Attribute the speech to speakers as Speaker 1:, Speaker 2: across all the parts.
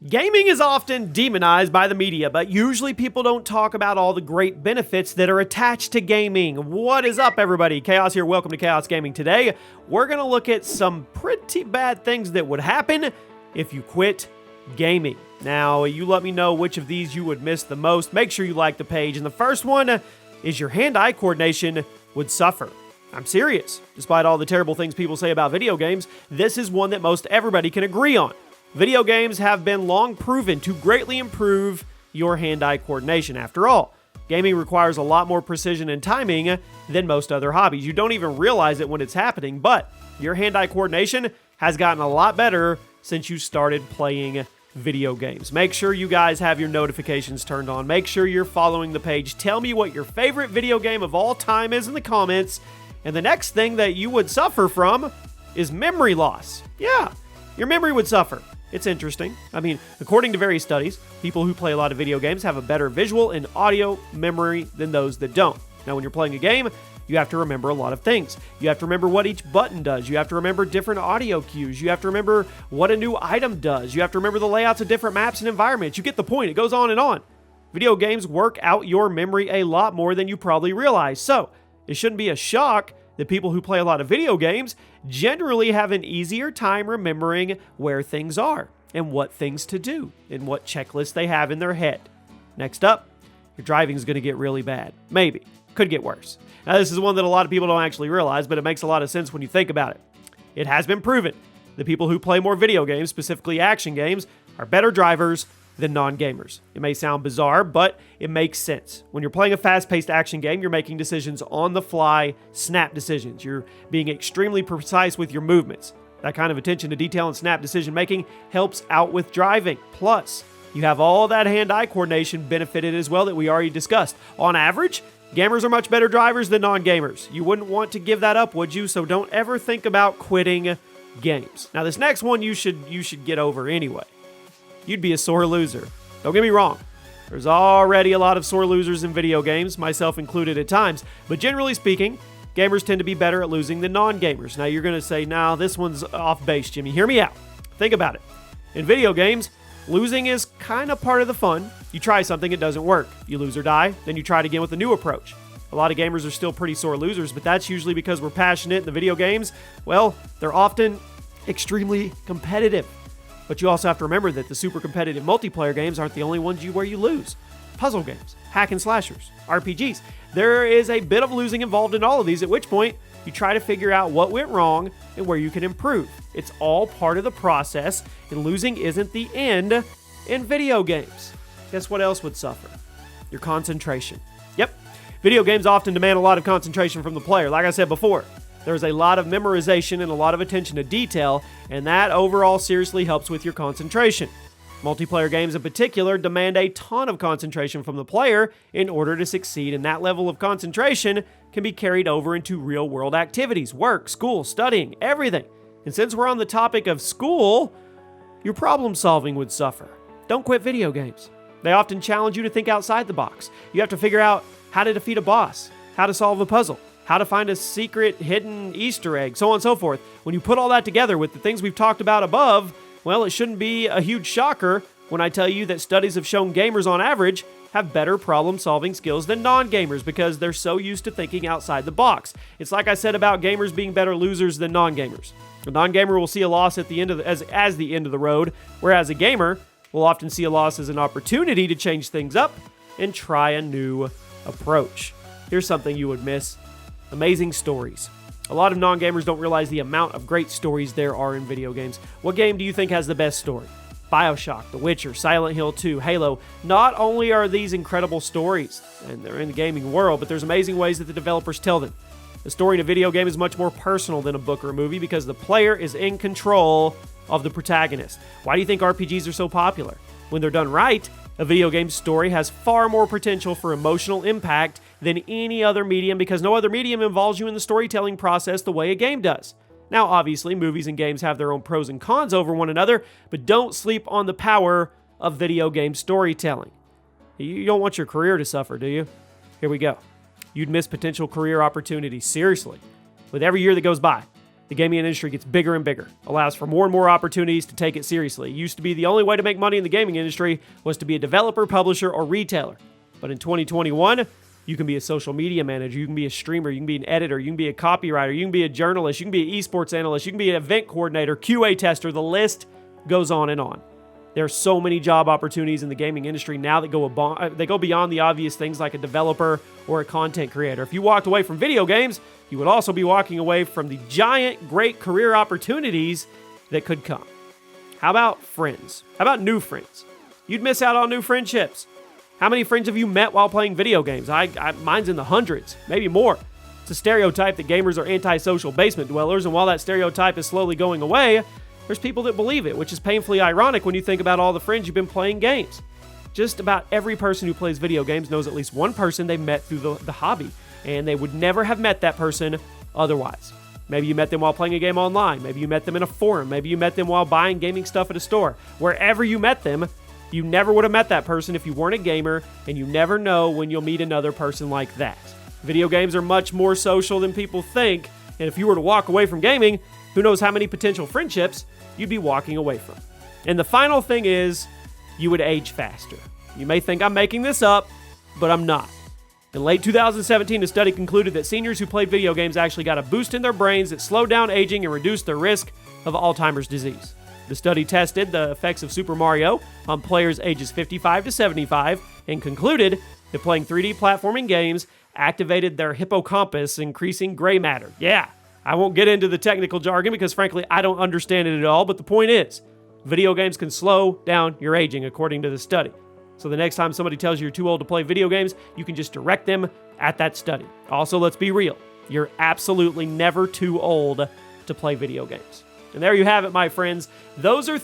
Speaker 1: Gaming is often demonized by the media, but usually people don't talk about all the great benefits that are attached to gaming. What is up, everybody? Chaos here. Welcome to Chaos Gaming. Today, we're going to look at some pretty bad things that would happen if you quit gaming. Now, you let me know which of these you would miss the most. Make sure you like the page. And the first one is your hand-eye coordination would suffer. I'm serious. Despite all the terrible things people say about video games, this is one that most everybody can agree on. Video games have been long proven to greatly improve your hand-eye coordination. After all, gaming requires a lot more precision and timing than most other hobbies. You don't even realize it when it's happening, but your hand-eye coordination has gotten a lot better since you started playing video games. Make sure you guys have your notifications turned on. Make sure you're following the page. Tell me what your favorite video game of all time is in the comments. And the next thing that you would suffer from is memory loss. Yeah, your memory would suffer. It's interesting. I mean, according to various studies, people who play a lot of video games have a better visual and audio memory than those that don't. Now, when you're playing a game, you have to remember a lot of things. You have to remember what each button does. You have to remember different audio cues. You have to remember what a new item does. You have to remember the layouts of different maps and environments. You get the point. It goes on and on. Video games work out your memory a lot more than you probably realize. So, it shouldn't be a shock that people who play a lot of video games generally have an easier time remembering where things are and what things to do and what checklists they have in their head. Next up, your driving is going to get really bad. Maybe. Could get worse. Now, this is one that a lot of people don't actually realize, but it makes a lot of sense when you think about it. It has been proven that people who play more video games, specifically action games, are better drivers than non-gamers. It may sound bizarre, but it makes sense. When you're playing a fast-paced action game, you're making decisions on the fly, snap decisions. You're being extremely precise with your movements. That kind of attention to detail and snap decision making helps out with driving. Plus, you have all that hand-eye coordination benefited as well that we already discussed. On average, gamers are much better drivers than non-gamers. You wouldn't want to give that up, would you? So don't ever think about quitting games. Now, this next one you should get over anyway. You'd be a sore loser. Don't get me wrong. There's already a lot of sore losers in video games, myself included at times. But generally speaking, gamers tend to be better at losing than non-gamers. Now you're going to say, nah, this one's off base, Jimmy. Hear me out. Think about it. In video games, losing is kind of part of the fun. You try something, it doesn't work. You lose or die, then you try it again with a new approach. A lot of gamers are still pretty sore losers, but that's usually because we're passionate in the video games. Well, they're often extremely competitive. But you also have to remember that the super competitive multiplayer games aren't the only ones where you lose. Puzzle games, hack and slashers, RPGs. There is a bit of losing involved in all of these, at which point you try to figure out what went wrong and where you can improve. It's all part of the process, and losing isn't the end in video games. Guess what else would suffer? Your concentration. Yep, video games often demand a lot of concentration from the player. Like I said before, there's a lot of memorization and a lot of attention to detail, and that overall seriously helps with your concentration. Multiplayer games in particular demand a ton of concentration from the player in order to succeed, and that level of concentration can be carried over into real-world activities, work, school, studying, everything. And since we're on the topic of school, your problem-solving would suffer. Don't quit video games. They often challenge you to think outside the box. You have to figure out how to defeat a boss, how to solve a puzzle, how to find a secret hidden Easter egg, so on and so forth. When you put all that together with the things we've talked about above, well, it shouldn't be a huge shocker when I tell you that studies have shown gamers on average have better problem-solving skills than non-gamers because they're so used to thinking outside the box. It's like I said about gamers being better losers than non-gamers. A non-gamer will see a loss at the end of as the end of the road, whereas a gamer will often see a loss as an opportunity to change things up and try a new approach. Here's something you would miss. Amazing stories. A lot of non-gamers don't realize the amount of great stories there are in video games. What game do you think has the best story? BioShock, The Witcher, Silent Hill 2, Halo. Not only are these incredible stories, and they're in the gaming world, but there's amazing ways that the developers tell them. The story in a video game is much more personal than a book or a movie because the player is in control of the protagonist. Why do you think RPGs are so popular? When they're done right, a video game story has far more potential for emotional impact than any other medium because no other medium involves you in the storytelling process the way a game does. Now, obviously, movies and games have their own pros and cons over one another, but don't sleep on the power of video game storytelling. You don't want your career to suffer, do you? Here we go. You'd miss potential career opportunities, seriously. With every year that goes by, the gaming industry gets bigger and bigger, allows for more and more opportunities to take it seriously. It used to be the only way to make money in the gaming industry was to be a developer, publisher, or retailer. But in 2021, you can be a social media manager, you can be a streamer, you can be an editor, you can be a copywriter, you can be a journalist, you can be an esports analyst, you can be an event coordinator, QA tester, the list goes on and on. There are so many job opportunities in the gaming industry now that go beyond the obvious things like a developer or a content creator. If you walked away from video games, you would also be walking away from the giant, great career opportunities that could come. How about friends? How about new friends? You'd miss out on new friendships. How many friends have you met while playing video games? Mine's in the hundreds, maybe more. It's a stereotype that gamers are antisocial basement dwellers, and while that stereotype is slowly going away, there's people that believe it, which is painfully ironic when you think about all the friends you've been playing games. Just about every person who plays video games knows at least one person they met through the hobby, and they would never have met that person otherwise. Maybe you met them while playing a game online. Maybe you met them in a forum. Maybe you met them while buying gaming stuff at a store. Wherever you met them, you never would have met that person if you weren't a gamer, and you never know when you'll meet another person like that. Video games are much more social than people think, and if you were to walk away from gaming, who knows how many potential friendships you'd be walking away from. And the final thing is, you would age faster. You may think I'm making this up, but I'm not. In late 2017, a study concluded that seniors who played video games actually got a boost in their brains that slowed down aging and reduced their risk of Alzheimer's disease. The study tested the effects of Super Mario on players ages 55 to 75 and concluded that playing 3D platforming games activated their hippocampus, increasing gray matter. Yeah, I won't get into the technical jargon because frankly, I don't understand it at all, but the point is, video games can slow down your aging according to the study. So the next time somebody tells you you're too old to play video games, you can just direct them at that study. Also, let's be real. You're absolutely never too old to play video games. And there you have it, my friends. Those are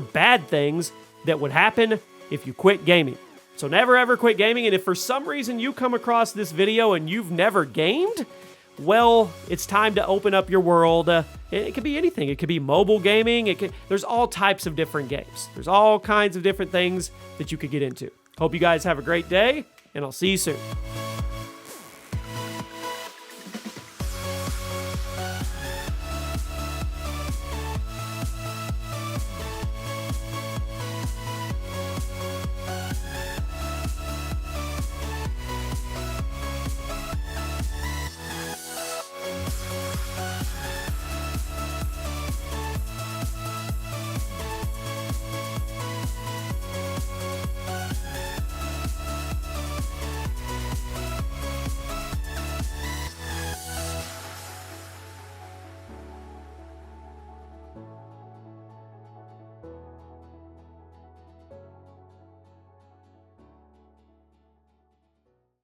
Speaker 1: bad things that would happen if you quit gaming. So never ever quit gaming, and if for some reason you come across this video and you've never gamed, well, it's time to open up your world. It could be anything. It could be mobile gaming. There's all types of different games. There's all kinds of different things that you could get into. Hope you guys have a great day, and I'll see you soon.